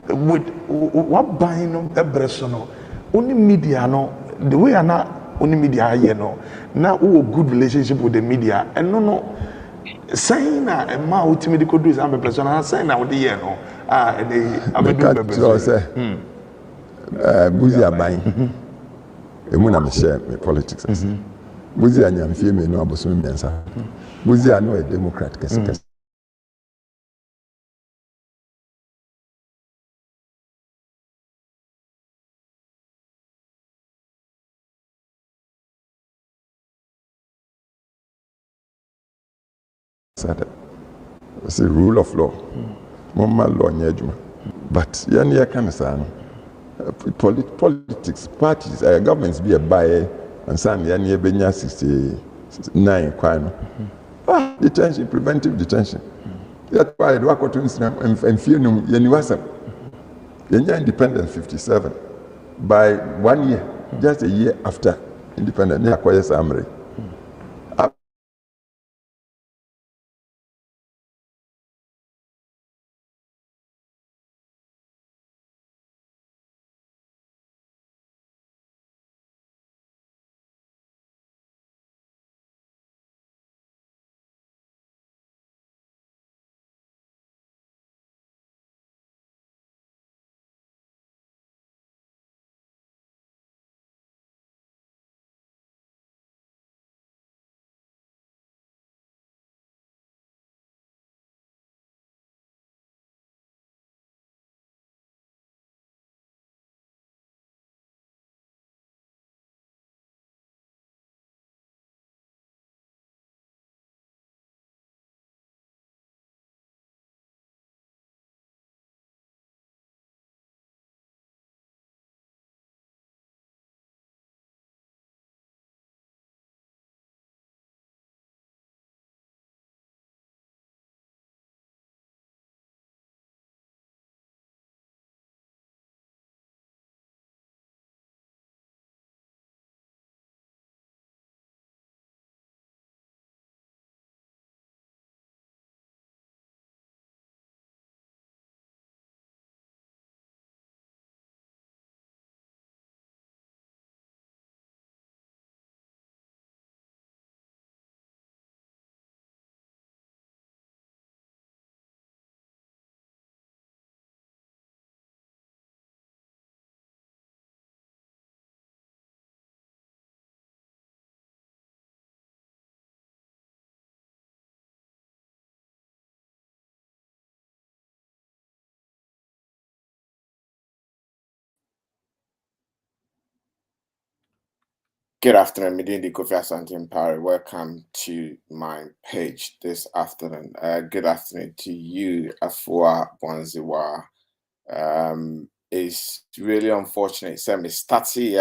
With what buying no ebreso only media no the way na only media here no now who good relationship with the media and no sign na e ma ultimate could do is am person na sign na we here no and they abedu bebe say buzi aban emu na me share me politics buzi anyamfie me no aboso me nsa buzi ano a democrat kese it's the rule of law. Mama law nyejuma. But yani can say politics, parties, governments be a buyer and some yani benya 69 kwano. Detention, preventive detention. That's why the work to and fear no yani wasa. Yani independence 57. By 1 year, just a year after independence, they acquire Samre. Good afternoon, Medindi Kofi Asante Mpare. Welcome to my page this afternoon. Good afternoon to you, Afua Bonziwa. It's really unfortunate. So, me started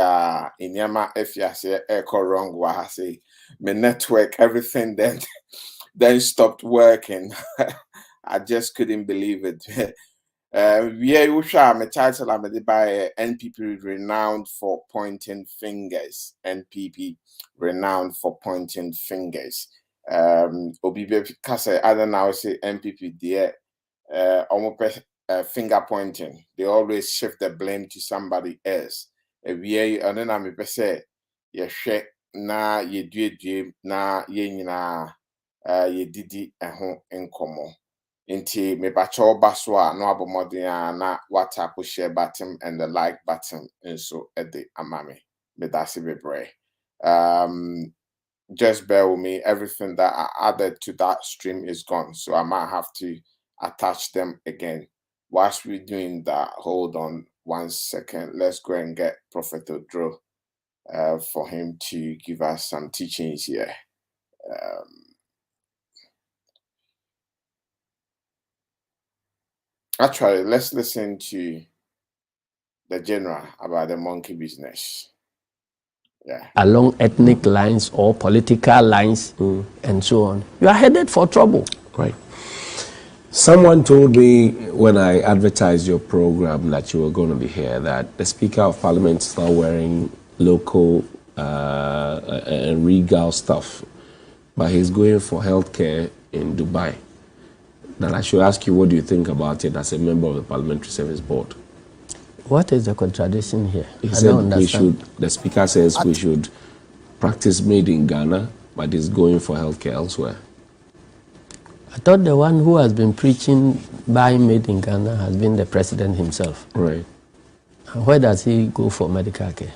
in Yama if you say echo wrong, wahasi. My network, everything then stopped working. I just couldn't believe it. My title I'm by NPP renowned for pointing fingers. NPP renowned for pointing fingers. Obibe Kase, I don't know, say NPP there, almost finger pointing. They always shift the blame to somebody else. And then I'm say, yeah, shit, na ye do na ye na ye didi in common. Inti me bacho baswa no abomodin na WhatsApp share button and the like button and so at the amami me dasi bebre. Just bear with me. Everything that I added to that stream is gone, so I might have to attach them again. Whilst we're doing that, hold on 1 second. Let's go and get Prophet Odro for him to give us some teachings here. Actually, let's listen to the general about the monkey business. Yeah. Along ethnic lines or political lines and so on, you are headed for trouble. Right. Someone told me when I advertised your program that you were going to be here that the Speaker of Parliament is now wearing local and regal stuff, but he's going for healthcare in Dubai. That I should ask you, what do you think about it as a member of the Parliamentary Service Board? What is the contradiction here? He I said don't understand. the Speaker says we should practice made in Ghana, but he's going for healthcare elsewhere. I thought the one who has been preaching buying made in Ghana has been the president himself. Right. And where does he go for medical care?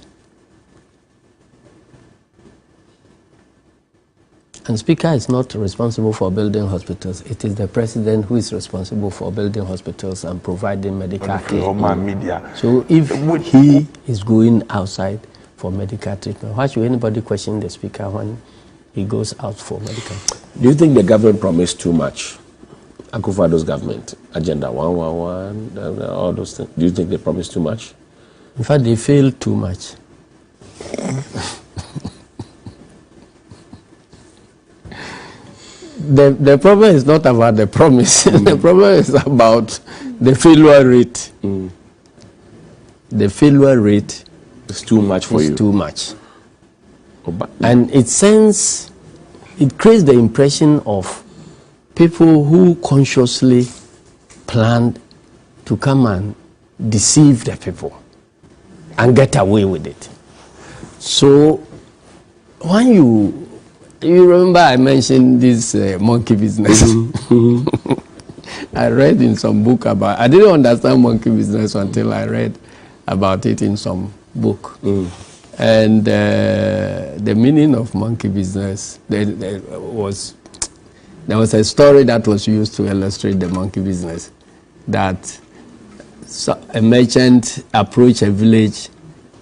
And Speaker is not responsible for building hospitals. It is the president who is responsible for building hospitals and providing medical care. Media. So if he is going outside for medical treatment, why should anybody question the Speaker when he goes out for medical? Do you think the government promised too much? Akufo-Addo's government, Agenda 111, all those things. Do you think they promised too much? In fact, they failed too much. The problem is not about the promise. The problem is about the failure rate. The failure rate is too much for you. Too much. And it creates the impression of people who consciously planned to come and deceive the people and get away with it. So when you remember I mentioned this monkey business. I read in some book about, I didn't understand monkey business until I read about it in some book. And the meaning of monkey business, there was a story that was used to illustrate the monkey business, that a merchant approached a village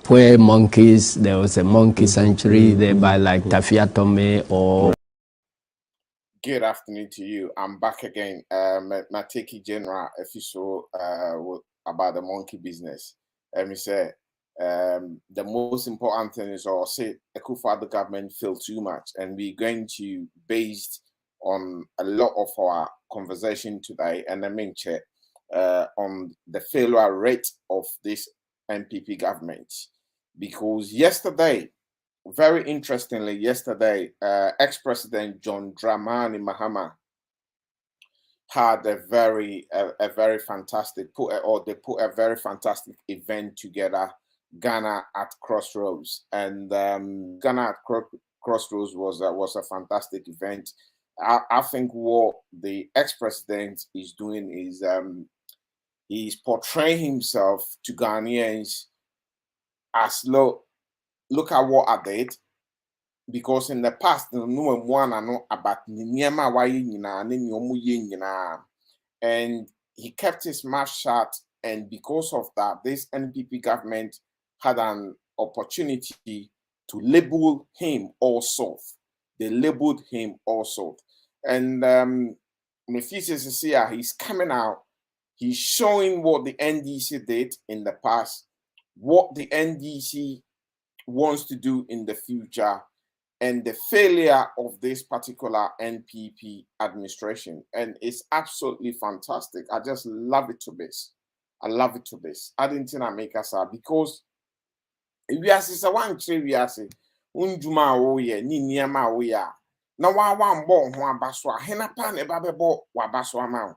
where there was a monkey sanctuary there by like Tafia Tome or... Good afternoon to you. I'm back again. Mateki General official about the monkey business. Let me say, the most important thing is, or say, Akufo-Addo government failed too much, and we're going to based on a lot of our conversation today, and I mean, on the failure rate of this NPP government. Because yesterday, very interestingly, ex-president John Dramani Mahama had a very fantastic event together, Ghana at Crossroads, and Ghana at Crossroads was a fantastic event. I think what the ex-president is doing is he's portraying himself to Ghanaians as look at what I did, because in the past no one know about and he kept his mouth shut, and because of that, this NPP government had an opportunity to label him also. They labeled him also, and he's coming out. He's showing what the NDC did in the past, what the NDC wants to do in the future, and the failure of this particular NPP administration. And it's absolutely fantastic. I just love it to bits. I love it to bits. I didn't think I make us up, because we are one tree, we are saying, Unjuma oye, ni niama oya. Na wa mbo ho abaswa, henapa ne babebo wabaswa ma.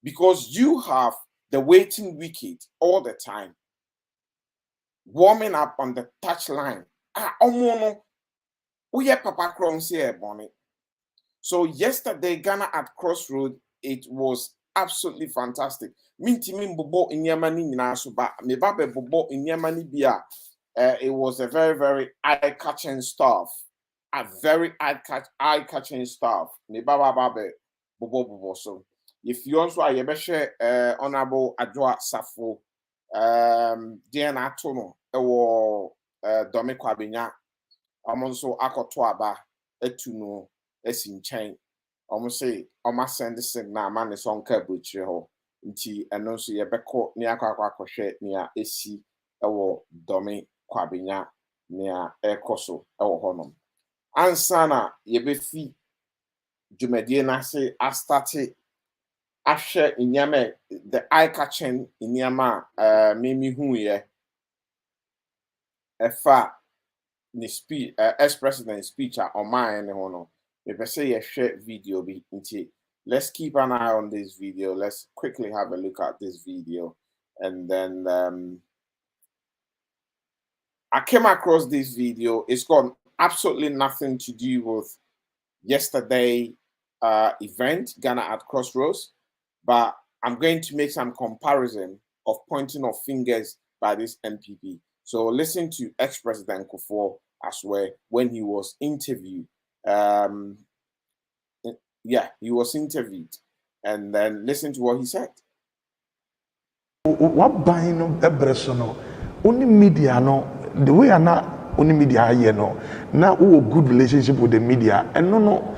Because you have the waiting wicked all the time, warming up on the touchline. Papa Crumbs here, Bonnie. So yesterday, Ghana at Crossroads, it was absolutely fantastic. Minti bobo in Yamani Nasuba, me babe bobo in Yamani Bia. It was a very, very eye-catching stuff. A very eye-catching stuff. Me baba babe bobo bobo. So if you also are Yebeshe Honorable Adwa Safo deɛ na ato no ɛwɔ dɔme kwabenya ɔmo nso akɔto aba etu no esi nkyɛn ɔmo se ɔmo asɛn de signal ama ne sɛ ɔnka aburokyire hɔ nti ɛno nso yɛbɛkɔ ne akɔhwɛ nea esi ɛwɔ dɔme kwabenya nea ɛkɔ so ɛwɔ hɔnom ansa na yɛbɛfi dwumadie n'ase astate ahwɛ nneɛma the eye catching nneɛma mimi hu yɛ ɛfa ne speech ex-president speech a ɔman ne ho no mepɛ sɛ yɛhwɛ video bi nti let's keep an eye on this video. Let's quickly have a look at this video and then I came across this video. It's got absolutely nothing to do with yesterday event Ghana at Crossroads, but I'm going to make some comparison of pointing of fingers by this NPP. So listen to ex-president Kufuor as well when he was interviewed. Yeah, he was interviewed, and then listen to what he said. What buying no only media no the way I not only media no now good relationship with the media and no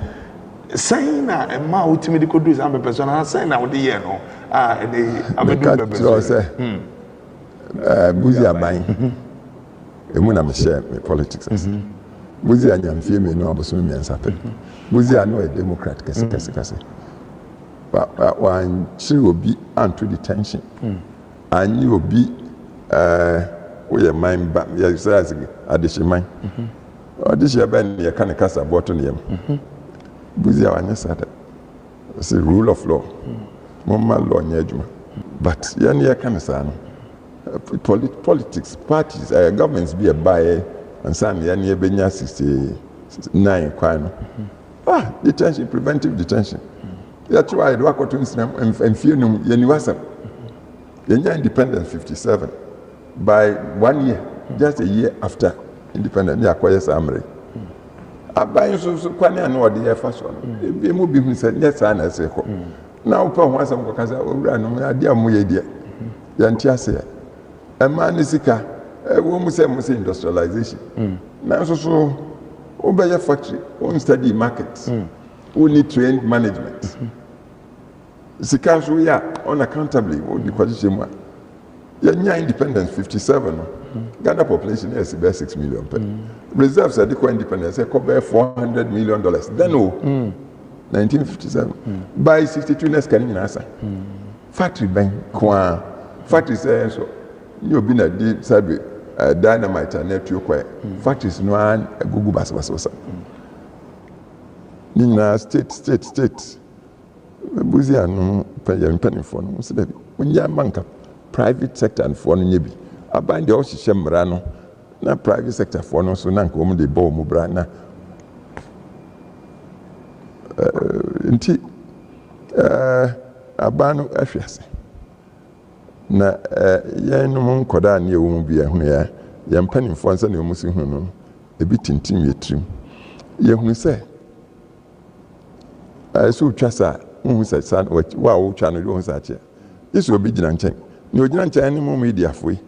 saying that a ma ultimately could do is I'm a person and saying that with the year no and they Buzi aban emu na me share me politics Buzi anyamfie me no aboso me nsape Buzi ano a democrat kase but one chiri obi anto detention anyi obi we mind ba ya say adehyeman adehye ban ye kan kasa boto ne yam Buzi awanya sada it's a rule of law mama law nya adwuma but yan ye kan sa no politics parties governments be a buyer and some yan ye benya 69 kwano detention preventive detention that's why I work to and fear no yeniwasam yenya independence 57 by 1 year just a year after independence ya kwaya samre aban so kwane an ode ye fa so be mu bi hu se yes na se ko na wo pa ho asam ko kasa owura no ade am ye die ya nti ase e ma ne sika wo mu se industrialization na so obey factory on study markets we need trained management sika so ya unaccountably we the question mu ya independence 57 Ghana population is about 6 million reserves are the independence cover $400 million then 1957 by 62 next can you answer factory bank kwa factory say so you be na di sabe dynamite and net kwa factories no an gugu basa nina state buzi anu penny for no se be unya banka private sector and for no nyebi aban de o hihye mra no na private sector for no so na nka o de bo mu bra na nti abanu ahwese na yenum nkoda na ewu bi ehunu ya yempanimfo nsa na emusi hunu no ebi tintim yetrim yehunu se so twasa hu se san wa wo twa no hu sa che iso obi gina nchen ni ogina nchen ni mu media foi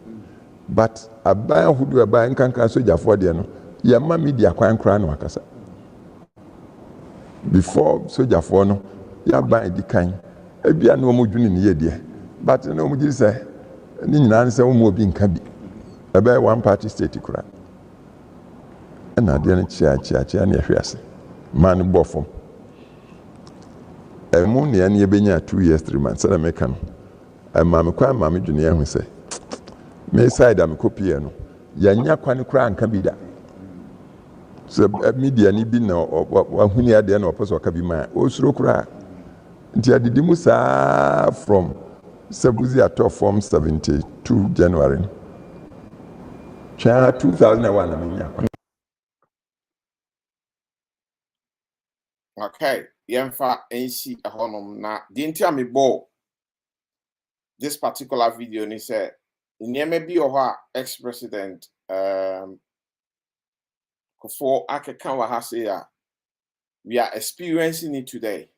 but aban hudu aban kankan sojafo de no yemma media kwan kra na wakasa before sojafo no ya ban di kan ebia na omo dwuni ne yedie but na omo giri se ni nyina nse omo obi nka bi ebe one party state kra na de na chia na ehwease man bofom emu ne ya ne benya 2 years 3 months na meka no mama kwa mama dwuni ya hu se me side am copy no ya nya kwan kra nka bi da so media ni bi na wahuni ade na oposo ka bi ma osuro kra nti adidi musa from Sabuzi ato form 72 January cha 2001 na menya kwa okay yemfa NC ahonom na di nti amebo this particular video ni say nyeme bi oho ex-president Kufuor akeka wa ha say we are experiencing it today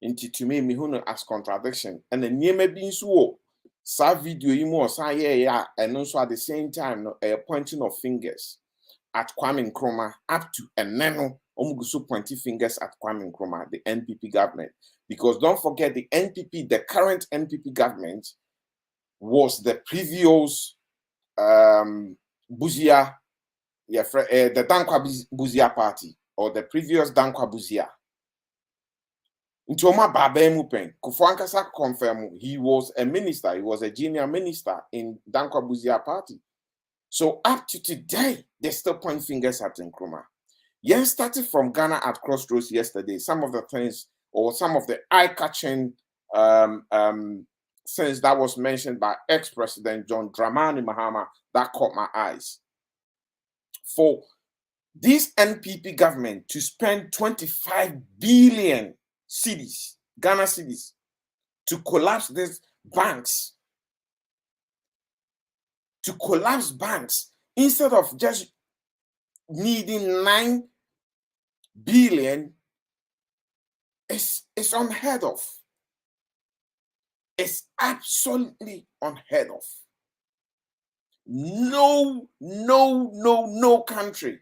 into to me huno as contradiction and the nyeme bi nso wo Sa video yi mo sa yeah, and also at the same time no pointing of fingers at Kwame Nkrumah up to and then omuguso pointing fingers at Kwame Nkrumah, the NPP government. Because don't forget the NPP, the current NPP government was the previous Buzia, the Dankwa Buzia party, or the previous Dankwa Buzia. Ntoma Babemu Pen, Kufuankasa confirm he was a minister, he was a junior minister in Dankwa Buzia party. So up to today, they still point fingers at Nkrumah. Yes, started from Ghana at Crossroads yesterday, some of the things or some of the eye-catching things that was mentioned by ex-president John Dramani Mahama that caught my eyes. For this NPP government to spend 25 billion cedis, Ghana cedis, to collapse these banks, instead of just needing 9 billion, it's unheard of. It's absolutely unheard of. No country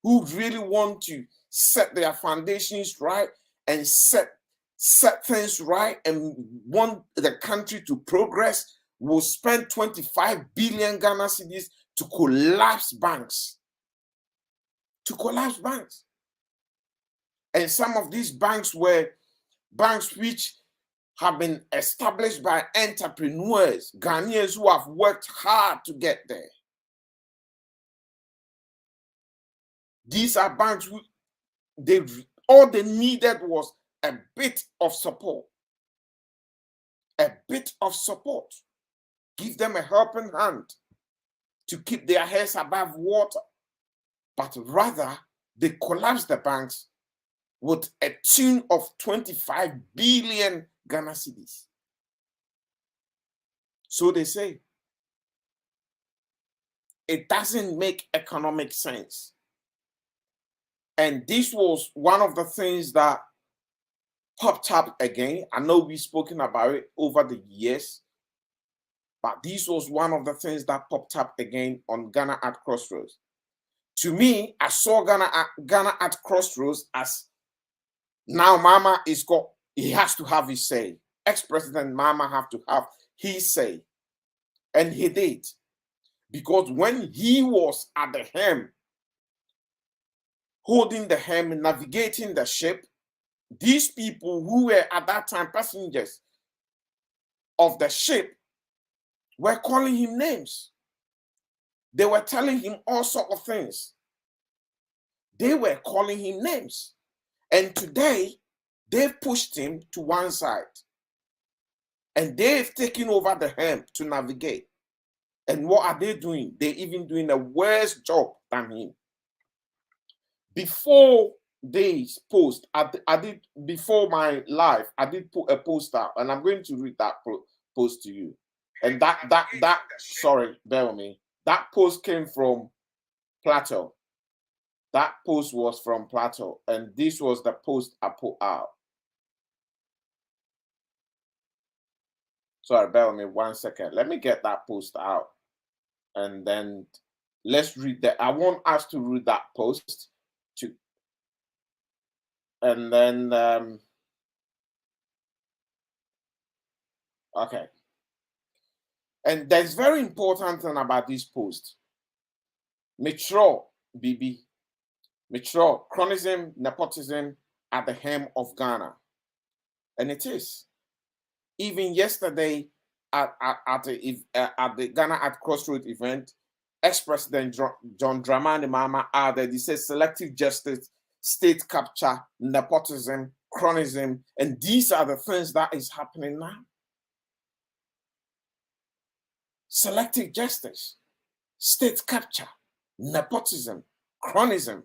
who really want to set their foundations right and set things right and want the country to progress will spend 25 billion Ghana cedis to collapse banks. And some of these banks were banks which have been established by entrepreneurs, Ghanaians who have worked hard to get there. These are banks who all they needed was a bit of support. Give them a helping hand to keep their heads above water. But rather, they collapsed the banks with a tune of 25 billion Ghana cedis. So they say it doesn't make economic sense. And this was one of the things that popped up again. I know we've spoken about it over the years, but this was one of the things that popped up again on Ghana at Crossroads. To me, I saw Ghana at Crossroads as now Mama he has to have his say. Ex-President Mama have to have his say. And he did. Because when he was at the helm, holding the helm, navigating the ship, these people who were at that time passengers of the ship were calling him names. They were telling him all sorts of things. They were calling him names. And today, they've pushed him to one side. And they've taken over the helm to navigate. And what are they doing? They're even doing a worse job than him. Before this post, before my live, I did put a post out, and I'm going to read that post to you. And sorry, bear with me. That post came from PLATO. That post was from PLATO, and this was the post I put out. Sorry, bear with me 1 second. Let me get that post out, and then let's read that. I want us to read that post too, and then okay. And there's very important thing about this post. Mature BB. Mature chronism, nepotism at the helm of Ghana. And it is. Even yesterday at the Ghana at Crossroads event, ex-president John Dramani Mahama added, he says selective justice, state capture, nepotism, chronism, and these are the things that is happening now. Selective justice, state capture, nepotism, chronism.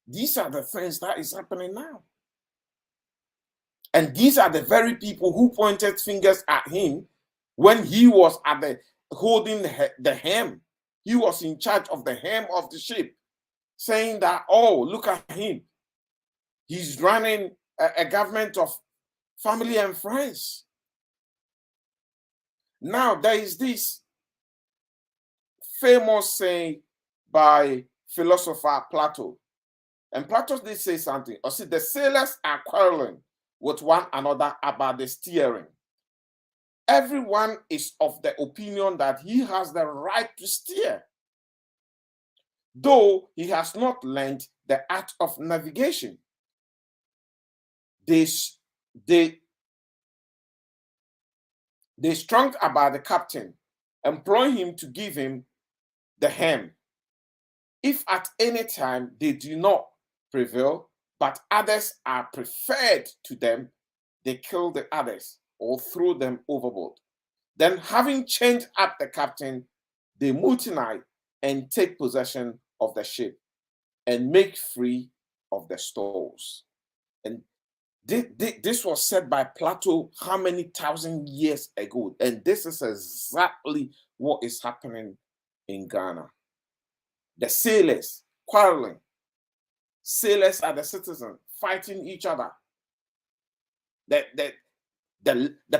These are the things that is happening now. And these are the very people who pointed fingers at him when he was holding the helm. He was in charge of the helm of the ship, saying that, oh, look at him. He's running a government of family and friends. Now, there is this famous saying by philosopher Plato. And Plato did say something. Or see, the sailors are quarreling with one another about the steering. Everyone is of the opinion that he has the right to steer, though he has not learned the art of navigation. They stronged about the captain, imploring him to give him the helm. If at any time they do not prevail, but others are preferred to them, they kill the others or throw them overboard. Then, having changed up the captain, they mutiny and take possession of the ship and make free of the stores. And this was said by Plato how many thousand years ago? And this is exactly what is happening in Ghana. The sailors quarreling. Sailors are the citizens fighting each other. The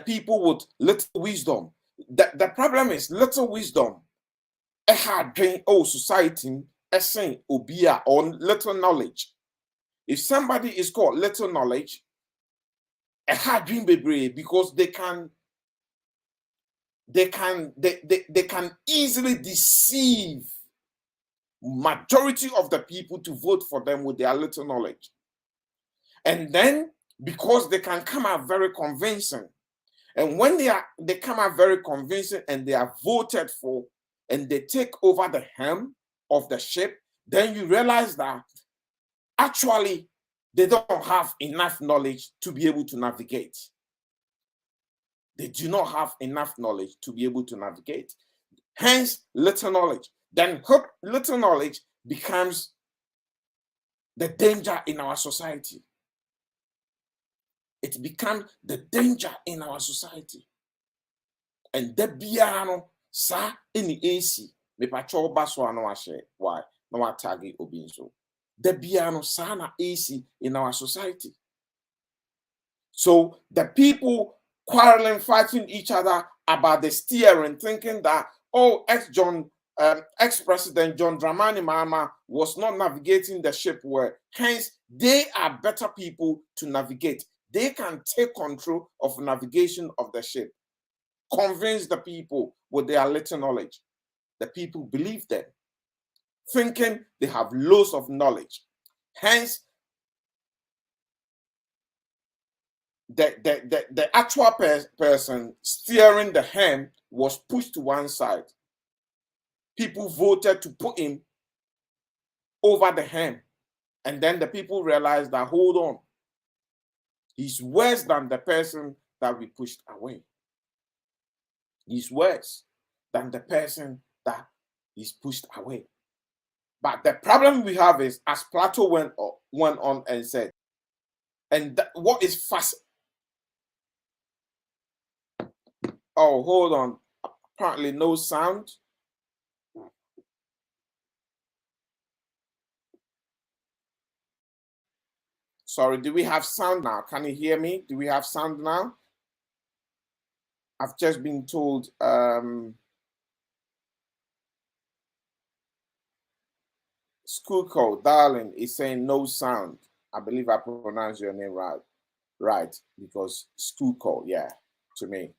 people with little wisdom. The problem is little wisdom. A hard drain society saying obia on little knowledge. If somebody is called little knowledge, a hard dream baby, because they can easily deceive majority of the people to vote for them with their little knowledge. And then because they can come out very convincing, and when they come out very convincing and they are voted for and they take over the helm of the ship, then you realize that actually they don't have enough knowledge to be able to navigate. They do not have enough knowledge to be able to navigate. Hence, little knowledge. Then little knowledge becomes the danger in our society. It becomes the danger in our society. And the biano sa any AC me patrol baso no ashe why no atagi obinso. The biano sa na AC in our society. So the people quarreling, fighting each other about the steering, thinking that ex-president John Dramani Mahama was not navigating the ship well. Hence, they are better people to navigate. They can take control of navigation of the ship. Convince the people with their little knowledge. The people believe them, thinking they have loads of knowledge. Hence, the actual person steering the helm was pushed to one side. People voted to put him over the helm. And then the people realized that, hold on, he's worse than the person that we pushed away. He's worse than the person that is pushed away. But the problem we have is, as Plato went on and said, and what is fast. Oh, hold on. Apparently no sound. Sorry, do we have sound now? Can you hear me? Do we have sound now? I've just been told School Code, darling, is saying no sound. I believe I pronounced your name right, because School Code, yeah, to me.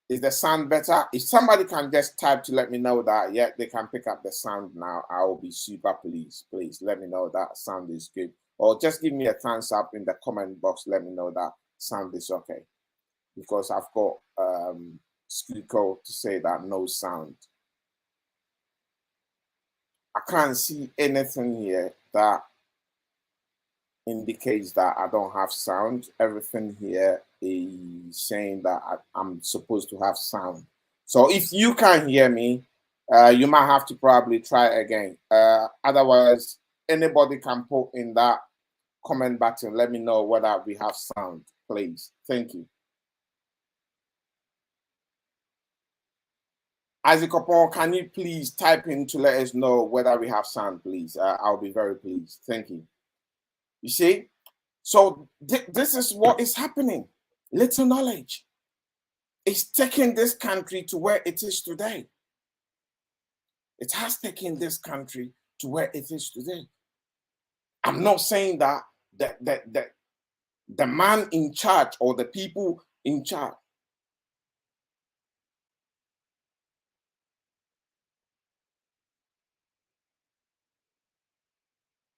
Is the sound better? If somebody can just type to let me know that, yeah, they can pick up the sound now, I will be super pleased. Please let me know that sound is good. Or just give me a thumbs up in the comment box. Let me know that sound is okay. Because I've got School Code to say that no sound. I can't see anything here that indicates that I don't have sound. Everything here is saying that I'm supposed to have sound. So if you can't hear me, you might have to probably try again. Otherwise, anybody can put in that comment button. Let me know whether we have sound, please. Thank you. Isaac Opon, can you please type in to let us know whether we have sound, please? I'll be very pleased. Thank you. You see? So this is what is happening. Little knowledge. it's taken this country to where it is today. It has taken this country to where it is today. I'm not saying that the man in charge or the people in charge.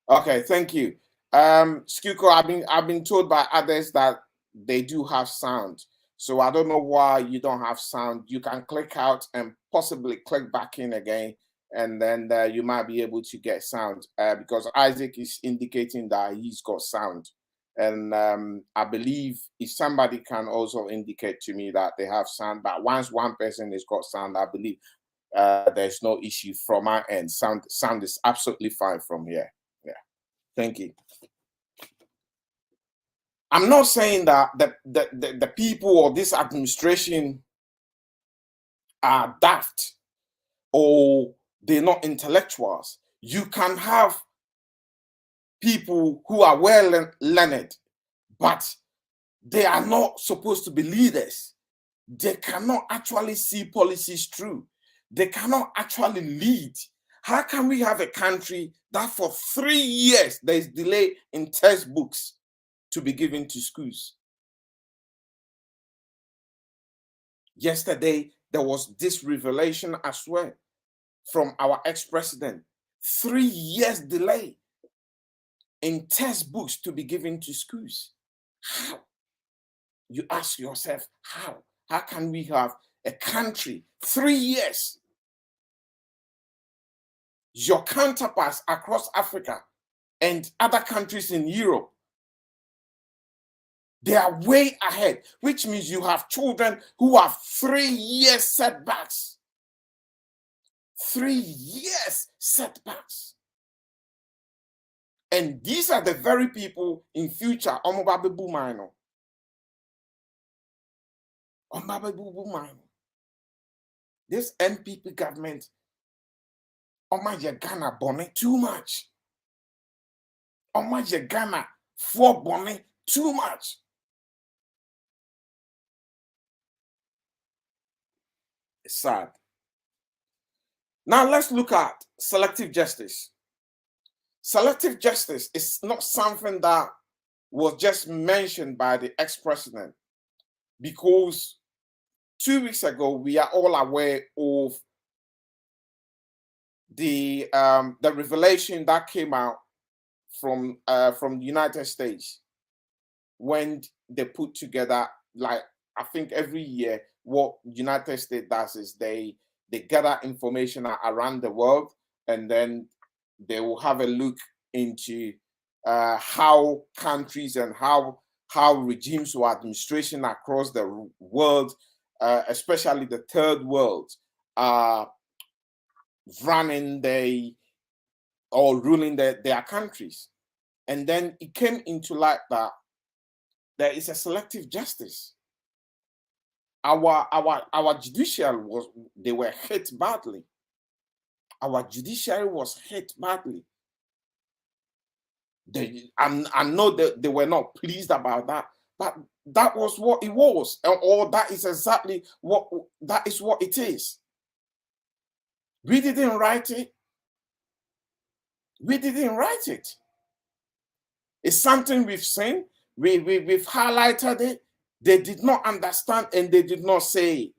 Okay, thank you. Skuko, I've been told by others that they do have sound. So I don't know why you don't have sound. You can click out and possibly click back in again, and then you might be able to get sound because Isaac is indicating that he's got sound. And I believe if somebody can also indicate to me that they have sound, but once one person has got sound, I believe there's no issue from my end. Sound is absolutely fine from here. Yeah, thank you. I'm not saying that the people or this administration are daft or they're not intellectuals. You can have people who are well learned, but they are not supposed to be leaders. They cannot actually see policies through. They cannot actually lead. How can we have a country that for 3 years there is delay in textbooks to be given to schools? Yesterday, there was this revelation as well from our ex-president. 3 years delay in textbooks to be given to schools. How? You ask yourself, how? How can we have a country 3 years? Your counterparts across Africa and other countries in Europe, they are way ahead, which means you have children who have 3 years setbacks. 3 years setbacks. And these are the very people in future, this NPP government, Ghana bonnet too much. Ghana for bonnet too much. It's sad. Now let's look at selective justice. Selective justice is not something that was just mentioned by the ex-president, because 2 weeks ago we are all aware of the revelation that came out from the United States when they put together, like, I think every year what United States does is they gather information around the world, and then they will have a look into how countries and how regimes or administration across the world, especially the third world, are running or ruling their countries. And then it came into light that there is a selective justice. Our judiciary they were hit badly. Our judiciary was hit badly. I know that they were not pleased about that, but that was what it was, or that is exactly what it is. We didn't write it. We didn't write it. It's something we've seen. We've highlighted it. They did not understand, and they did not say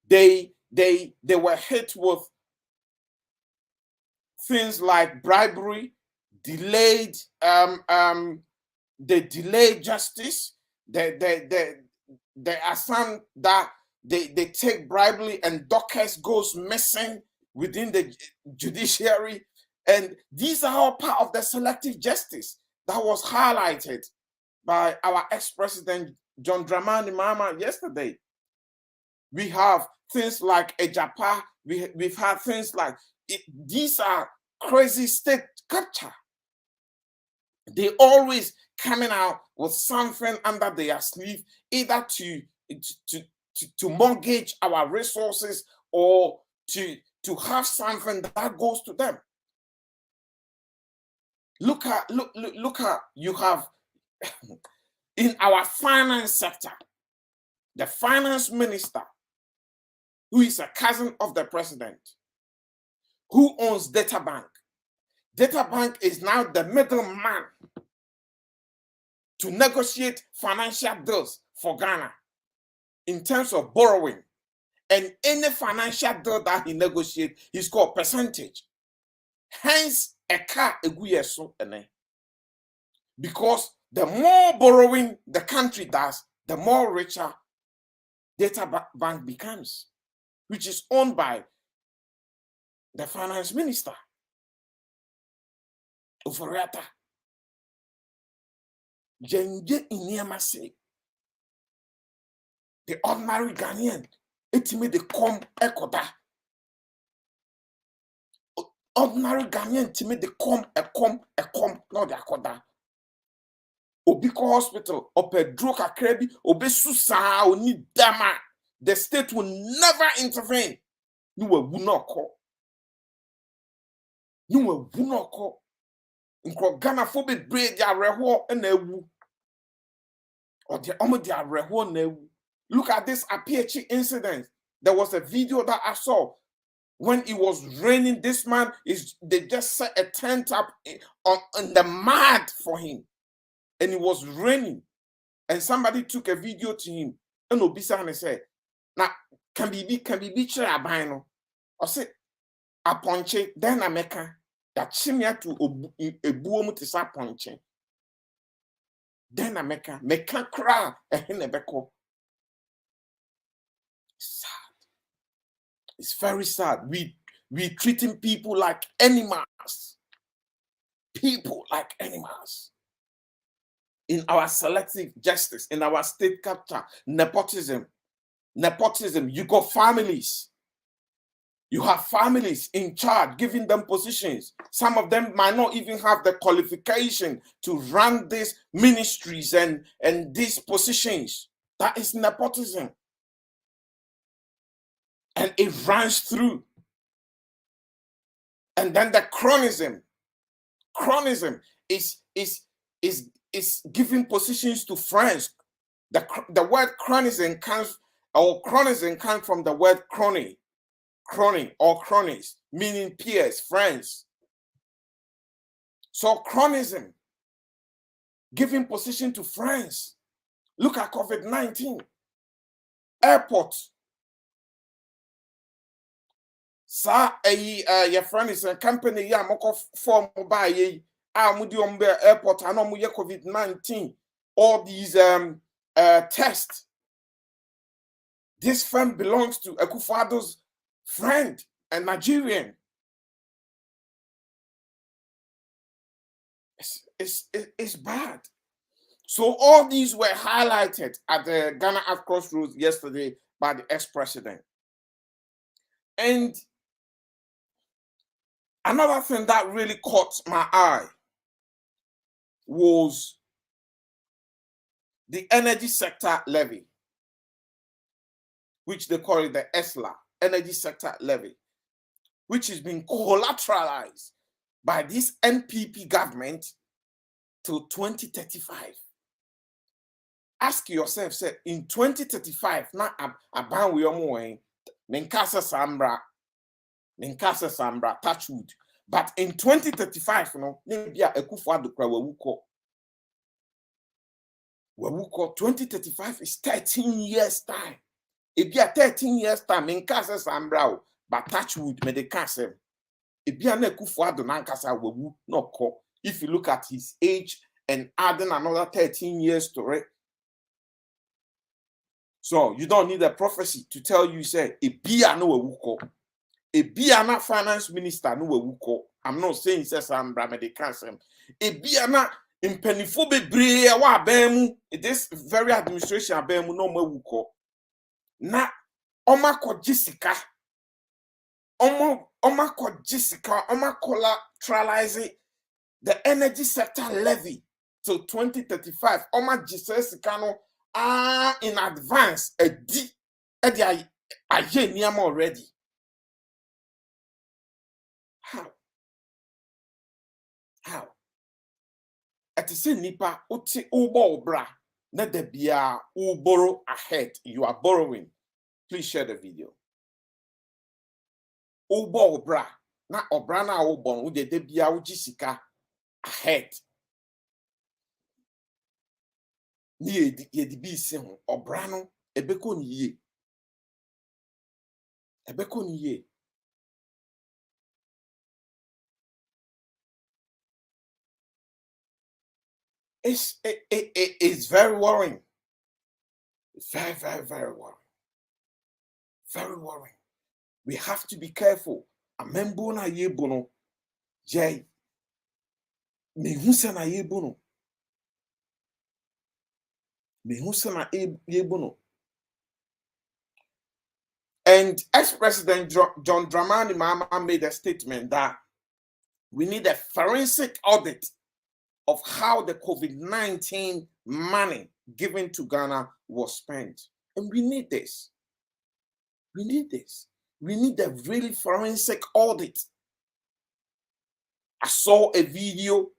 it. They were hit with things like bribery, delayed they delayed justice. There are some that they take bribery and dockets goes missing within the judiciary, and these are all part of the selective justice that was highlighted by our ex-president John Dramani Mahama yesterday. We have things like Ejapa. We've had things like these are crazy state capture. They always coming out with something under their sleeve, either to mortgage our resources or to have something that goes to them. Look at you have in our finance sector, the finance minister, who is a cousin of the president, who owns Data Bank. Data Bank is now the middleman to negotiate financial deals for Ghana in terms of borrowing. And any financial deal that he negotiates, he's called percentage. Hence, a car so because the more borrowing the country does, the more richer Data Bank becomes, which is owned by the finance minister, Oforiatta. Jenje Inyamase, the ordinary Ghanaian, etime de come ekoda. Ordinary Ghanaian time de come, not the akoda. Obiko Hospital, Opedro Kakrebi, Obesusa, Oni Dama. The state will never intervene. You will not call. You will not call. In Ghana, for be brave, they are reho and ewu. Or the omo they are reho and ewu. Look at this Apiachi incident. There was a video that I saw when it was raining. This man they just set a tent up on the mud for him, and it was raining. And somebody took a video to him, and Obisa and said, "Now can be chere abino." I said, "A ponche then I make that chimia to a boom to sa ponche." Then I make cry a hinebeko. Sad. It's very sad. We treating people like animals. People like animals. In our selective justice, in our state capture, nepotism. You got families. You have families in charge, giving them positions. Some of them might not even have the qualification to run these ministries and these positions. That is nepotism. And it runs through. And then the chronism. Chronism is giving positions to friends. The word chronism comes from the word crony or cronies, meaning peers, friends. So chronism, giving position to friends. Look at COVID-19. Airport. Sa your friend is a company ya moko form by ye mudi airport and COVID-19. All these tests. This firm belongs to Akufo-Addo's friend, a Nigerian. It's bad. So all these were highlighted at the Ghana at Crossroads yesterday by the ex-president. And another thing that really caught my eye was the energy sector levy, which they call it the ESLA, energy sector levy, which has been collateralized by this NPP government till 2035. Ask yourself, say, in 2035, na aban we omo menkasa sambra, touch wood. But in 2035, maybe Akufo-Addo kra wawuko 2035 is 13 years time. If you are 13 years time, menkasa sambra, but touch wood, me de kase. If you are Akufo-Addo nankasa wawu no ko. If you look at his age and adding another 13 years to it. So you don't need a prophecy to tell you, say, a bia no wuko. A bia na finance minister no wuko. I'm not saying says I'm Bramedicasem. A bia na impenifo bebre wa bemu. This very administration bemu no wuko. Na oma ko Jessica. Oma ko Jessica. Oma collateralize the energy sector levy till 2035. Oma Jessica no in advance a D a niam already. How? At the same nipa uti ubo bra Let there be a who borrow ahead. You are borrowing. Please share the video. Ubo obra. Na obra na ubon. Ude de be a ujisika ahead. Ni ye di bi se ho. Obra no ebeko ni ye. Ebeko ni ye. It's very worrying. It's very, very, very worrying. Very worrying. We have to be careful. Amembo na ye bono. Jay. Me husa na ye bono. Me husa na ye bono. And ex-President John Dramani Mahama made a statement that we need a forensic audit of how the COVID-19 money given to Ghana was spent. And we need this. We need this. We need a really forensic audit. I saw a video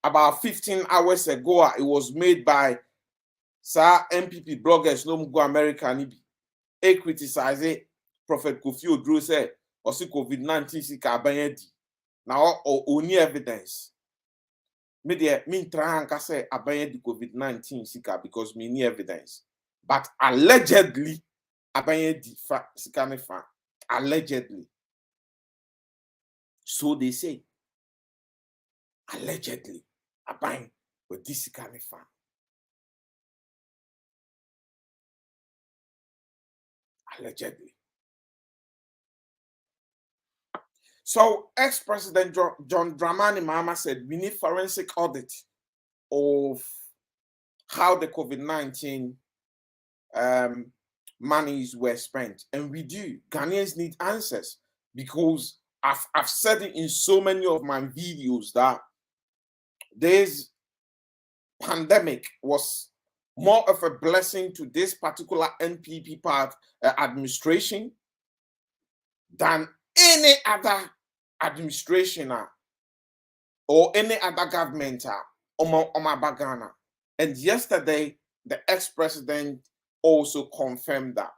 about 15 hours ago. It was made by MPP bloggers, no go America. They criticize it. Prophet Kofi Oduro said, "Osi COVID-19 si kabayedi." Now, only evidence. Me try and say abayedi COVID-19 sika because me need evidence. But allegedly, abayedi sika fa. Allegedly. So they say. Allegedly, abayedi with this sika fa. Allegedly. So, ex-President John Dramani Mahama said we need forensic audit of how the COVID-19 monies were spent. And we do. Ghanaians need answers because I've said it in so many of my videos that this pandemic was more of a blessing to this particular NPP part administration than any other administration or any other government on Ghana. And yesterday, the ex-president also confirmed that.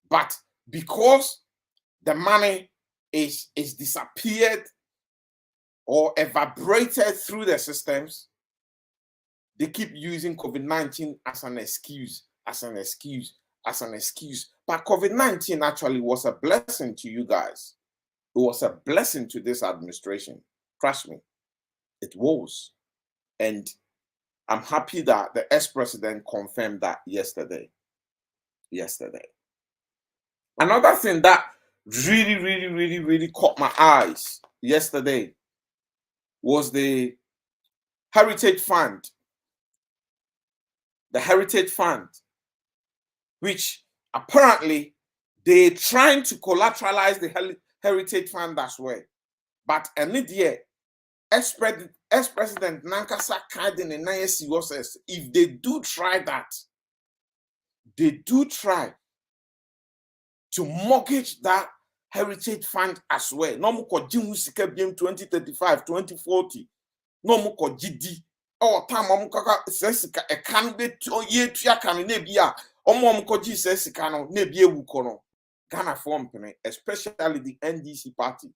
But because the money is disappeared or evaporated through the systems, they keep using COVID-19 as an excuse. But COVID-19 actually was a blessing to you guys. It was a blessing to this administration. Trust me, it was. And I'm happy that the ex-president confirmed that yesterday. Another thing that really caught my eyes yesterday was the Heritage Fund. The Heritage Fund, which apparently they're trying to collateralize the Heritage Fund as well. But ex-president Nankasa Kardin and NISCO says if they do try that, they do try to mortgage that Heritage Fund as well. No more 2035, 2040. No more GD. Oh, time says a can be 2 year can nebia. Omokoji says cano nebia wukono. Ghana form, especially the NDC party.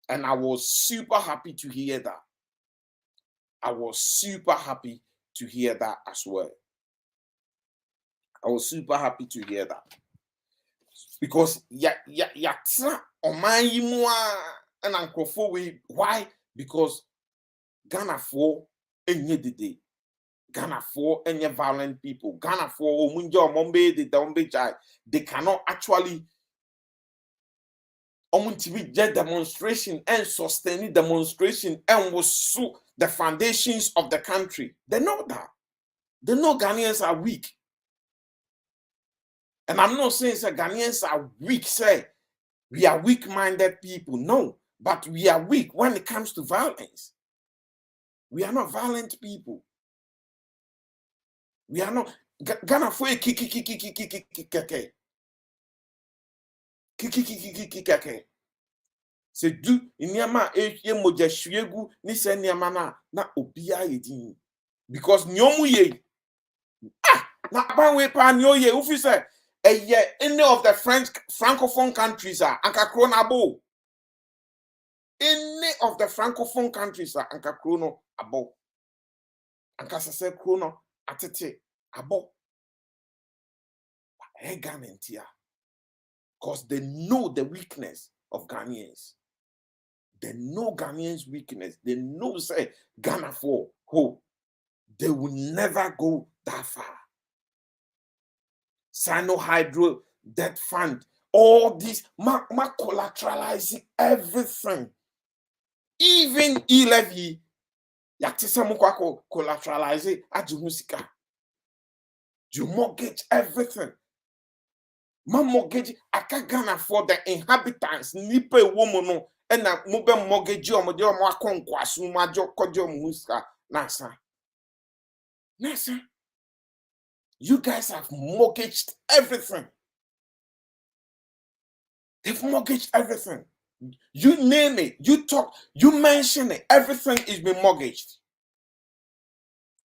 And I was super happy to hear that. I was super happy to hear that as well. I was super happy to hear that. Because why? Because Ghana for any day. Ghana for any violent people. Ghana for they cannot actually get demonstration and sustain demonstration and will sue the foundations of the country. They know that. They know Ghanaians are weak. And I'm not saying that Ghanaians are weak, say we are weak-minded people. No, but we are weak when it comes to violence. We are not violent people. We are not Ghana for a Se du nneɛma a ɛyɛ mogya hwiegu ne sɛ nneɛma no na obiara yɛ din because nneɛmu yɛ na banwe pa nneɛ yɛ wofi sɛ any of the francophone countries are anka kro na abo any of the francophone countries are anka kro no abo anka sɛ kro no atete abo Ghana ntia because they know the weakness of Ghanaians. They know Ghanaians' weakness. They know say Ghana for hope. They will never go that far. Sino Hydro, debt fund, all this, collateralizing everything. Even e-levy, yaktisamukwako collateralize ajumusika. You mortgage everything. My mortgage, I can't afford the inhabitants, nipe woman, and a mobile mortgage, or more conquest, majo kojo muska, nasa. Nasa. You guys have mortgaged everything. They've mortgaged everything. You name it, you talk, you mention it, everything is being mortgaged.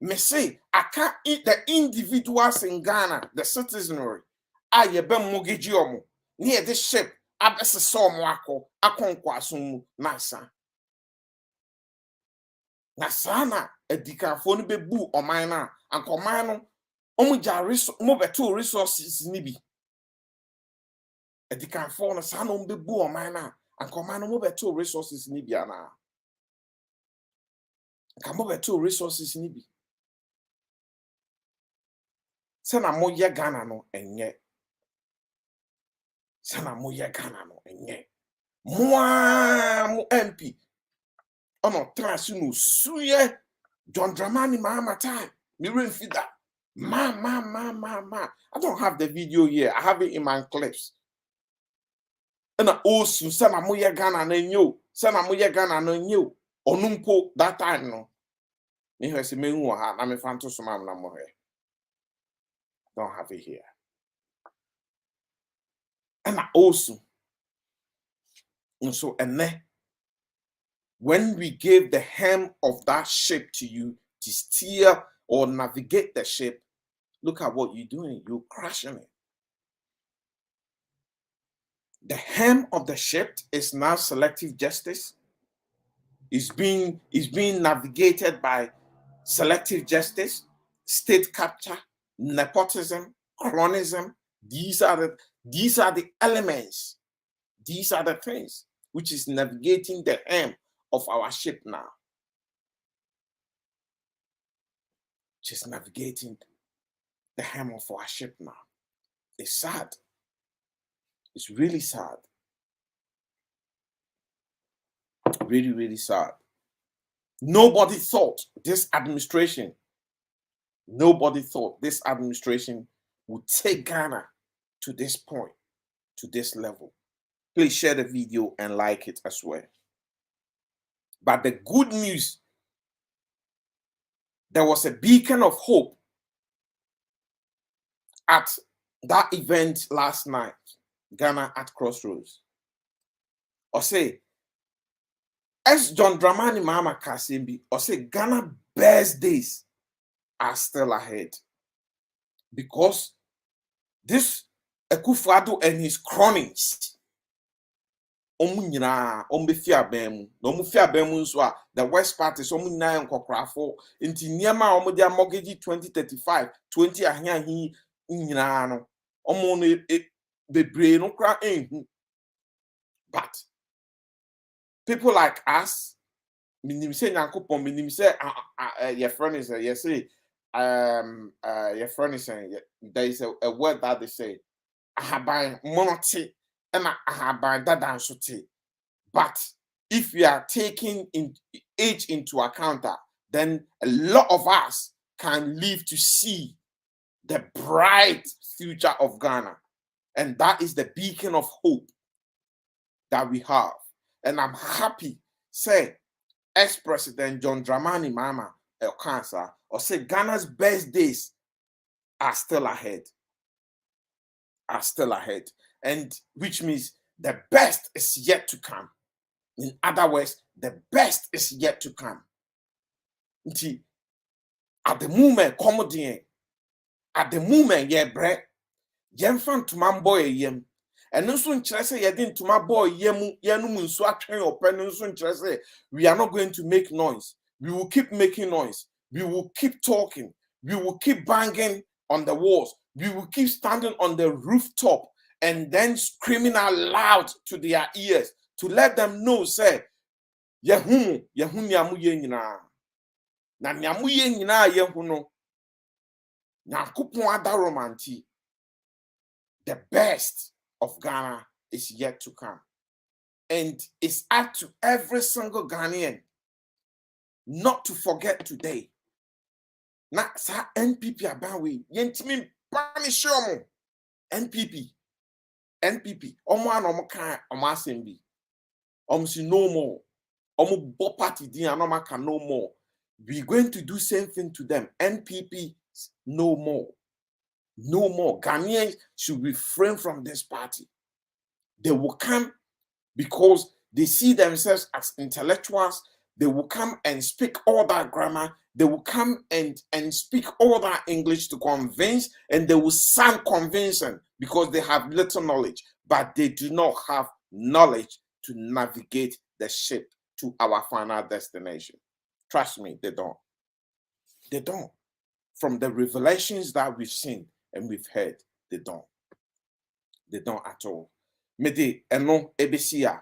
Me say, I can't eat the individuals in Ghana, the citizenry. I be mortgage yomo. Near this ship, I be so mwako, akonkwa sumu, nasa. Nasana, edika phone be bu o mina, and komano, beto resources nibi. Edika phone, sano be bu o mina, and komano beto resources nibiana. Kamo beto resources nibi. Sana moye Ghana no enye. Sana moye Ghana no enye. Moi mo MP. Ono transunu suye John Dramani Mahama time. Me feed that. Ma. I don't have the video here. I have it in my clips. And also sana moye Ghana no enye. Sana moye Ghana no enye. Onumpo that time no. Me hwese me hu ha na me fanto so mam na mo he. Don't have it here. And also, so and then when we gave the helm of that ship to you to steer or navigate the ship, look at what you're doing. You're crashing it. The helm of the ship is now selective justice. It's being navigated by selective justice, state capture, nepotism, cronyism. These are the elements. These are the things which is navigating the helm of our ship now. Just navigating the helm of our ship now. It's sad. It's really sad. Really, really sad. Nobody thought this administration would take Ghana to this point, to this level. Please share the video and like it as well. But the good news, there was a beacon of hope at that event last night, Ghana at Crossroads. Or say, as John Dramani Mahama Kasimbi, or say Ghana best days are still ahead. Because this Akufo-Addo and his cronies, the West Party is inti niyama omudia mortgage 2035 20 ahia hi nyina no omo no bebre no kra but people like us minim say nyankopon minim say your friend is you say your friend is saying there is a word that they say ahaban monoti and ahaban dadan sote. But if we are taking age into account, then a lot of us can live to see the bright future of Ghana. And that is the beacon of hope that we have. And I'm happy, say, ex-President John Dramani Mahama Elkansa, or say Ghana's best days are still ahead. And which means the best is yet to come. In other words, the best is yet to come. At the moment, comedy, at the moment, yeah, bread, yem fan to my boy, yem. And no soon say you didn't to my boy, yemumun swat train or pen, soon say we are not going to make noise. We will keep making noise. We will keep talking. We will keep banging on the walls. We will keep standing on the rooftop and then screaming out loud to their ears to let them know, say, Yahum, Yahunya Muyena. Na nyamuye nyina yehu no nyankopon adaromanti. The best of Ghana is yet to come, and it's up to every single Ghanaian not to forget today. Na sa NPP abawe yentimi punish omo NPP omo an omo kan omo assembly omo si no more omo bo party din anoma can no more. We're going to do same thing to them. NPP, no more. No more. Ghanaians should refrain from this party. They will come because they see themselves as intellectuals. They will come and speak all that grammar. They will come and speak all that English to convince, and they will sound convincing because they have little knowledge, but they do not have knowledge to navigate the ship to our final destination. Trust me, they don't. They don't. From the revelations that we've seen and we've heard, they don't. They don't at all. Mede eno ebesia.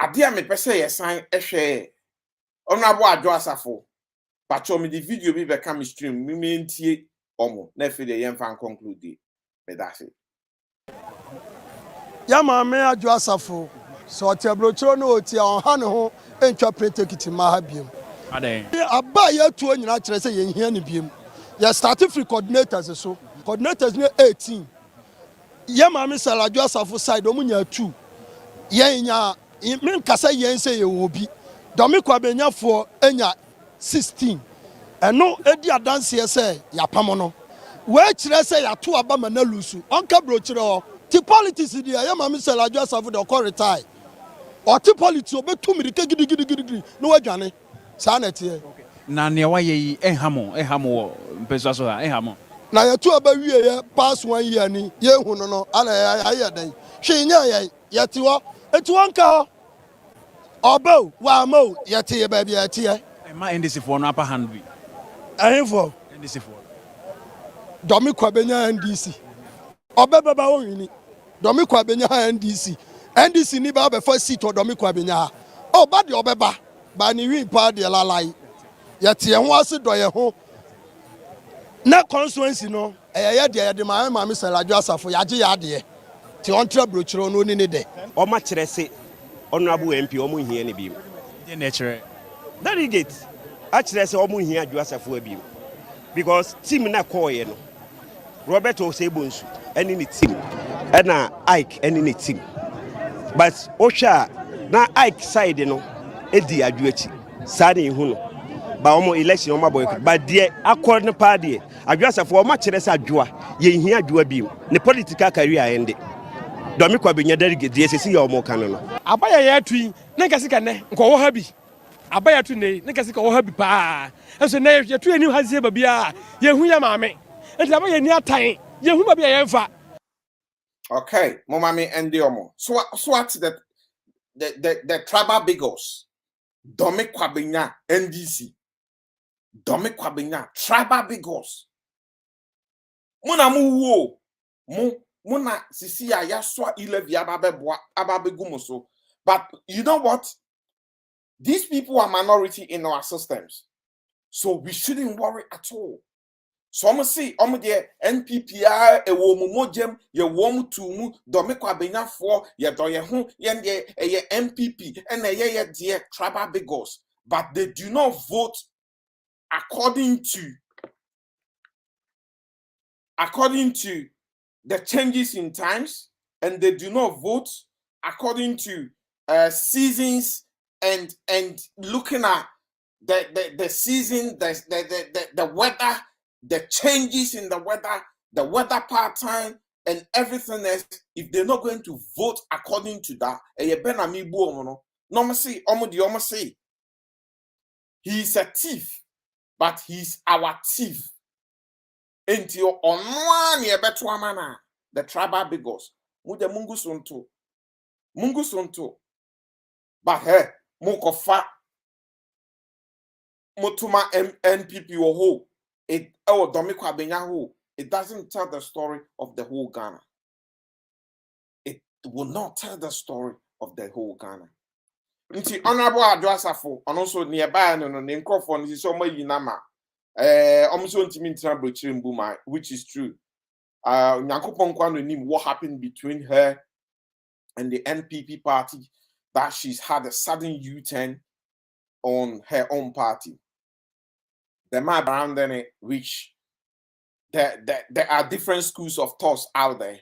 Adia me pese yesan ehwe. Onabo adwo asafo. Pacho me the video bi be come stream me mentie omo. Na fe de yemfa conclude. Me that's it. Yama me adwo asafo. So tebrochro no otia on ne ho entwa pretekiti ma ha biem. Aba ya tuo nyina kire se ye hia ne biem. Ya start free coordinators so. Coordinators ne 18. Ye ma me salaju asafo side o munya 2. Ye nya me nkasa ye nse ye obi. Domi kwa benyafo enya 16. Eno edi adanse ye se ya pamo no. We kire se ya to aba mana lusu. Onka brochire ho. Ti politics dia ye ma me salaju asafo de ko retire. O ti politics obetu mirike gidi no wadwane. Na ne wa ye ehamo mpesa so ha ehamo na ye to aba wie ye pass 1 year ni ye hu no ala ya dan hwe nya ye ti wo eti won ka ho obo wa mo ye ti ye ba bia ti ye ma ndc for no upper hand bi ahifo ndc for domi kwa benya ndc obebeba wo hini domi kwa benya ndc ni ba be fa seat o domi kwa benya o ba de obeba ba ni wi pa de lalai ya tie ho ase do ye ho na constituency no ye de ma me salaju asafo ya je ya de ti on tra brochiro no ni de o ma kire se honorable MP o mu hie ne bi de na kire delegate a kire se o mu hie aju asafo abi because team na call ye no Robert Osebonsu eni ni team na Ike eni ni team but o hwa na Ike side no edi aju achi sare hu no ba omo election omo boy ba de accord ne pa de aju asafo o ma kire se adwoa ye hia adwoa bi ne political career ende domi kwa benya delegate de sesi ya omo kan no abaya ya tui na nkasi ka ne nko wo ha bi abaya tu ne nkasi ka wo ha bi pa eso na ye tu ani ha sie ba bia ye hu ya maame enti abaya ni atan ye hu ba bia ye mfa. Okay, mommy and the omo. So what the tribal bigots. Dome Kwabenya NDC. Dome Kwabenya tribal bigots. Muna mu wo. Muna sisi ya yaswa 11 ababegumoso. But you know what? These people are minority in our systems. So we shouldn't worry at all. So I'm say the NPPI a womojem ye wom to mu dome kwabenya for ye doye ho ye MPP and ye dear tribal bigots, but they do not vote according to the changes in times, and they do not vote according to seasons and looking at the season, the weather, the changes in the weather pattern, and everything else. If they're not going to vote according to that, No me say, omo say, he's a thief, but he's our thief. Until on one year better mana, the tribal bigos, mude mungu sonto, but hey, mukofa, mutuma NPP or ho, it domikwa benyaho. It doesn't tell the story of the whole Ghana. It will not tell the story of the whole Ghana. Nti honorable Adwasafo, and also nearby no name Crawford is so much nama. Almost which is true. Nyankopon Kwano knew what happened between her and the NPP party, that she's had a sudden U-turn on her own party. The map around then, which there are different schools of thoughts out there.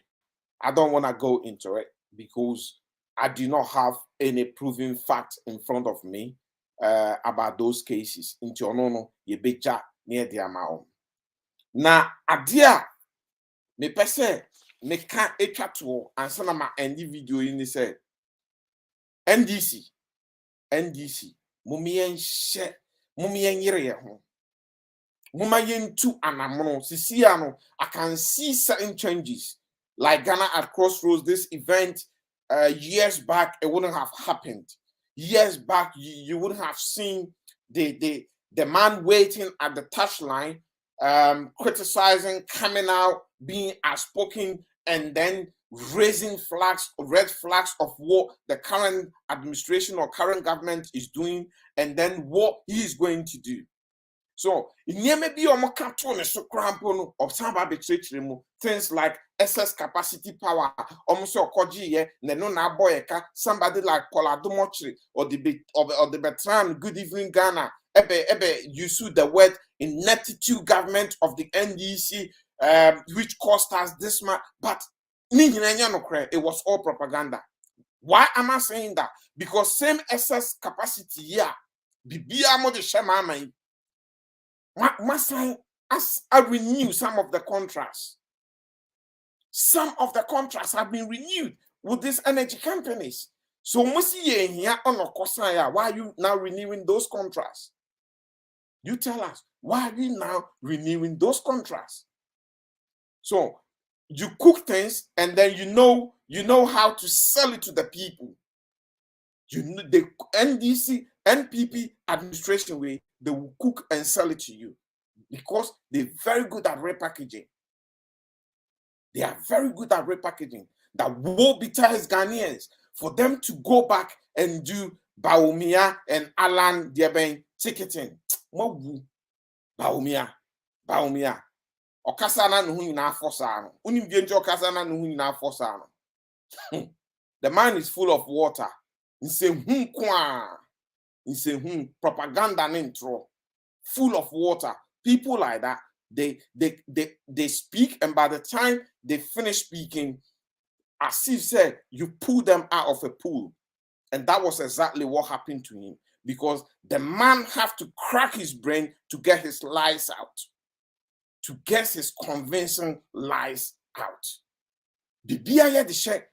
I don't want to go into it because I do not have any proven facts in front of me about those cases. Into no ye beja near the amount. Na adia me pese me can etwato and sana ma endi video in the say NDC mumien yere ye ho. Muma yentu anamono sisiano. I can see certain changes. Like Ghana at Crossroads, this event years back, it wouldn't have happened. Years back, you wouldn't have seen the man waiting at the touchline, criticizing, coming out, being outspoken, and then raising flags, red flags of what the current administration or current government is doing, and then what he is going to do. So, maybe things like excess capacity power, almost somebody like Paula Dumochri or the Bertrand, Good Evening Ghana, you see the word ineptitude government of the NDC, which cost us this much, but it was all propaganda. Why am I saying that? Because same excess capacity here, must I renew some of the contracts. Some of the contracts have been renewed with these energy companies. So why are you now renewing those contracts? You tell us, why are you now renewing those contracts? So you cook things and then you know how to sell it to the people. You know the NDC, NPP administration way, they will cook and sell it to you because they're very good at repackaging. They are very good at repackaging. That will be ties Ghanaians for them to go back and do Baumia and Alan Diabeng ticketing. Baumia. Okasana no na forsano. Unim bienjo okasana no na forsano. The man is full of water. He say propaganda intro, full of water. People like that, they speak, and by the time they finish speaking, as if said, you pull them out of a pool. And that was exactly what happened to him, because the man have to crack his brain to get his lies out, to get his convincing lies out. The BIA the check.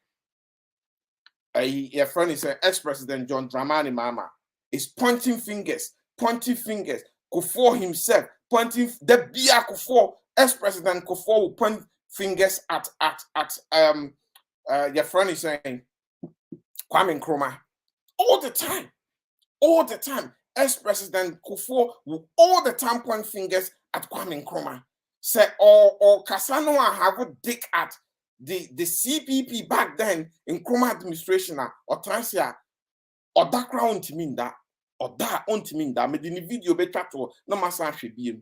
Your friend is ex-president John Dramani Mahama is pointing fingers. Kufuor himself pointing the BIA Kufuor, ex-president Kufuor will point fingers at your friend is saying Kwame Nkrumah all the time. Ex-president Kufuor will all the time point fingers at Kwame Nkrumah. Say or Kasanoa have a dig at the CPP back then in Nkrumah administration or Transia or that crown to mean that or that on to mean that made in the video better to no matter should be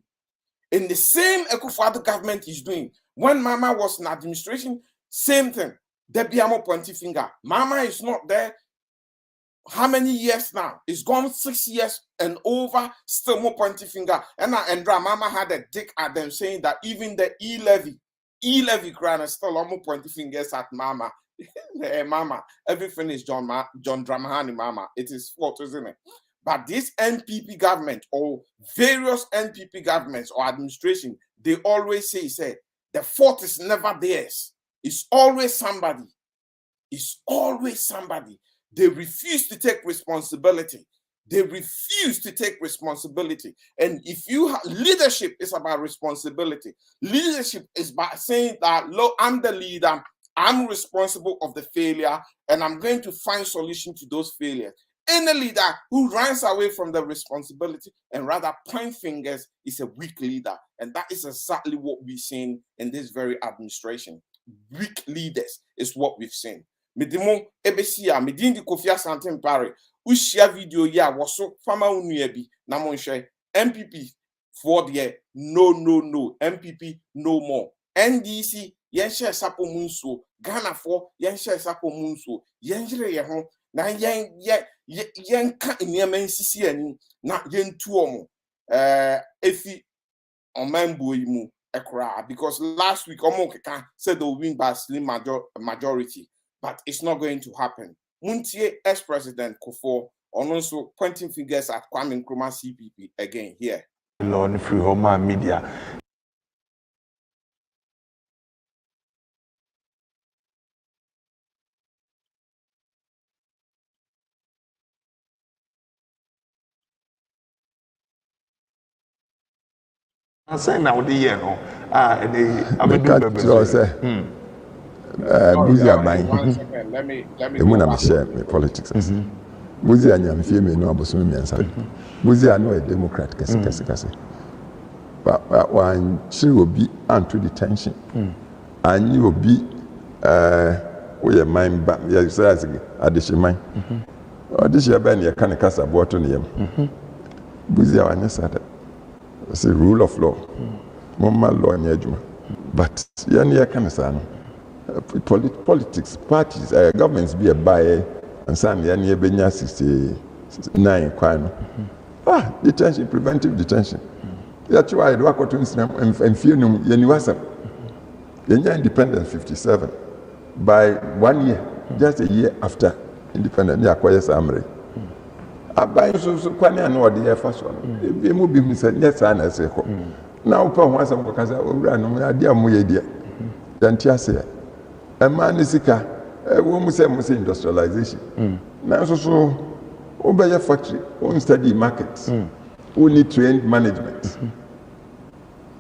in the same Ekufuor government is doing. When Mama was in administration, same thing. There be a more pointy finger. Mama is not there. How many years now? It's gone 6 years and over, still more pointy finger. And Mama had a dig at them saying that even the E-levy crown is still almost pointy fingers at Mama. Hey, Mama, everything is John Dramani Mama. It is fault, isn't it? But this NPP government or various NPP governments or administration, they always say the fault is never theirs. It's always somebody. They refuse to take responsibility. They refuse to take responsibility. And if you leadership is about responsibility. Leadership is by saying that, look, I'm the leader. I'm responsible of the failure, and I'm going to find solution to those failures. Any leader who runs away from the responsibility and rather point fingers is a weak leader. And that is exactly what we've seen in this very administration. Weak leaders is what we've seen. Medimo ebesia medindi Kofia Santin Pare. Ushia video ya waso fama unuebi na monshe MPP for the no MPP no more. NDC yenshe sapo munso Ghana for yenshe sapo munso yenjire ye ho na yen ka nneema nsisi ani na yentu omo efi omambo imu ekra, because last week omo keka said they'll win by slim majority, but it's not going to happen. Muntie ex-president Kufuor also pointing fingers at Kwame Nkrumah CPP again here. Lord free home media. I say now the year no Buzi aban. Let me share my politics. Buzi anyam fie me no abosom miansa. Buzi ano a Democrat kase. But one she will be onto detention. And you will be we a mind back. Yeah, so as addition mind. This year ban ya kan kasa boto ne yam. Buzi awanya sada. It's a rule of law. Mama law in Yajuma. But Yania Kanasano. Politics, parties, governments be a buyer, and some Yania Benya 69 crime. Detention, preventive detention. That's why I work to and fear no Yaniwasa. Yanya independence 57. By 1 year, just a year after independence, they acquire Samre. I buy so quite know the air first one. They move him said, yes, I say. Now, upon once I'm going to run, I dear Muya. Then Tiasia. A man is sick. A woman says industrialization. Now, so obey your factory, own study markets, only trained management.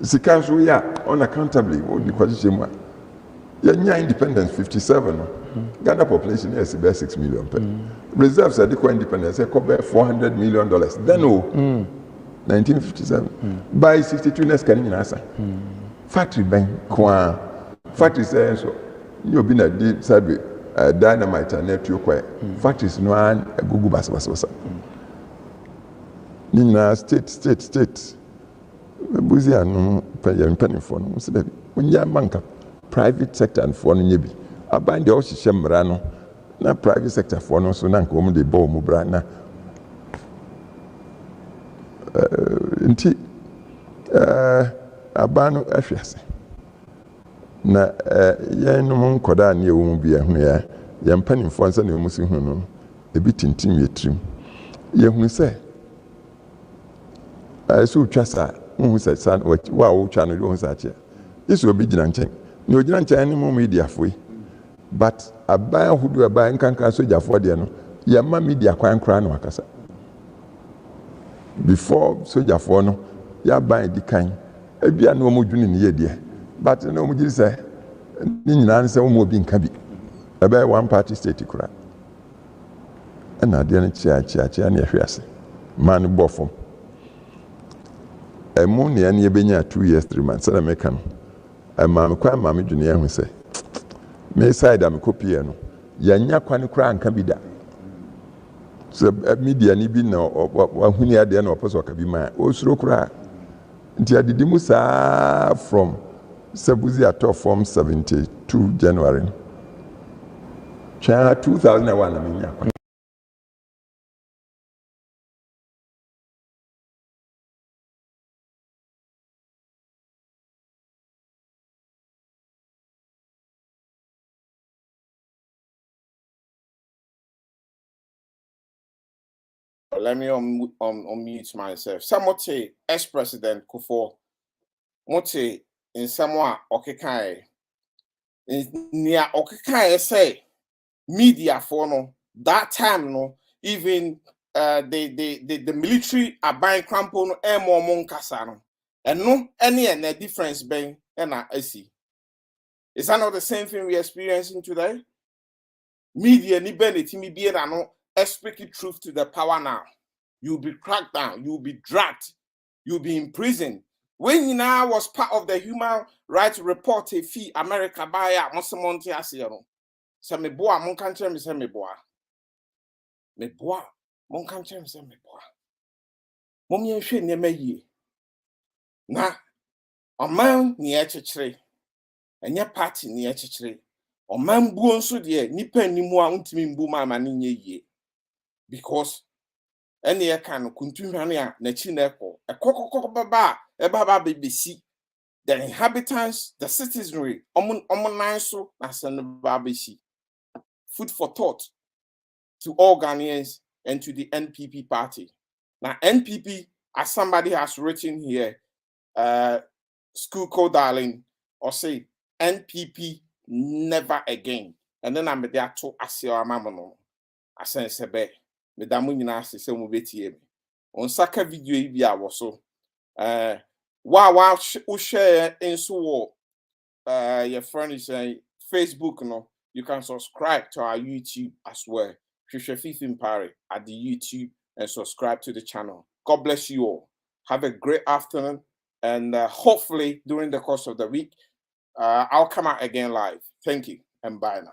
Sikas, we are unaccountably, what the question. Your independence 57. Ghana population is about 6 million. Reserves are the independence, they cover $400 million. Then, 1957. By 62 next can answer. Factory bank, factory says so. You've been a deep survey, dynamite and net you quite. Factories no one a Google bus. Nina state. Buzi no penny for no. When you're bank private sector and for no be. I bind the Oshisham Rano, na private sector for no so nank woman de bo mubrana. Inti abano afiase. Na yen no nkoda na ewu bia hunu ya ye mpanimfo ansa na emusi hunu no ebi tintim yetrim ye hunu se so twasa hunu se san wa wo twa no hunu sa che iso obi gina nchen ni ogina nchen ni mu media foi, but aban hudu aban nkankan sojafo de no ye ma media kwan kra na wakasa before sojafo no ya ban di kan ebia na omo dwuni ne ye de. But no mujiri say ni nyina say omo obi nka bi ebe one party state kura na de na chia na ehwe man bofom emu ne ya benya 2 years 3 months na meka no ma kwa ma me dwune ehwe say me side am copy no ya nya kwan kura nka bi da so media ni bi na wahuni ade na oposo ka bi ma osuro kura nti adidi musa from Sabuzi at form 72 January. China 2001 I mean. Let me unmute myself. Samote, ex-president Kufuor, Mote in Samoa Okekai. Near Okekai say media for no That time, no, even the military are buying crampon and more monkasano. And no, any difference being, and I see. Is that not the same thing we're experiencing today? Media, ni benefit, me be no speaking truth to the power now. You'll be cracked down, you'll be dragged, you'll be in prison. When you now was part of the human rights report, a fee America by Monsamonti Asiano. Say me boa, mon country, me say me boa. Me boa, mon country, me say me boa. Mommy and she never ye. Na, a man near church. And your party near church. Or man buon so dear, nipa ni mo untimi mbu mama ni ye. Because any kind of kuntumania na chineko, a coco baba, a baba baby see the inhabitants, the citizenry, so as an baby. Food for thought to all Ghanaians and to the NPP party. Now, NPP, as somebody has written here, school code darling, or say NPP never again. And then I'm there to Asia Mamono. I say, Sebe, Madame Munasi, so mobeti. On Saka video, Ibia was so. Wow, share in so your friend is saying Facebook, no, you can subscribe to our YouTube as well. Fifth Parry at the YouTube and subscribe to the channel. God bless you all. Have a great afternoon, and hopefully during the course of the week, I'll come out again live. Thank you, and bye now.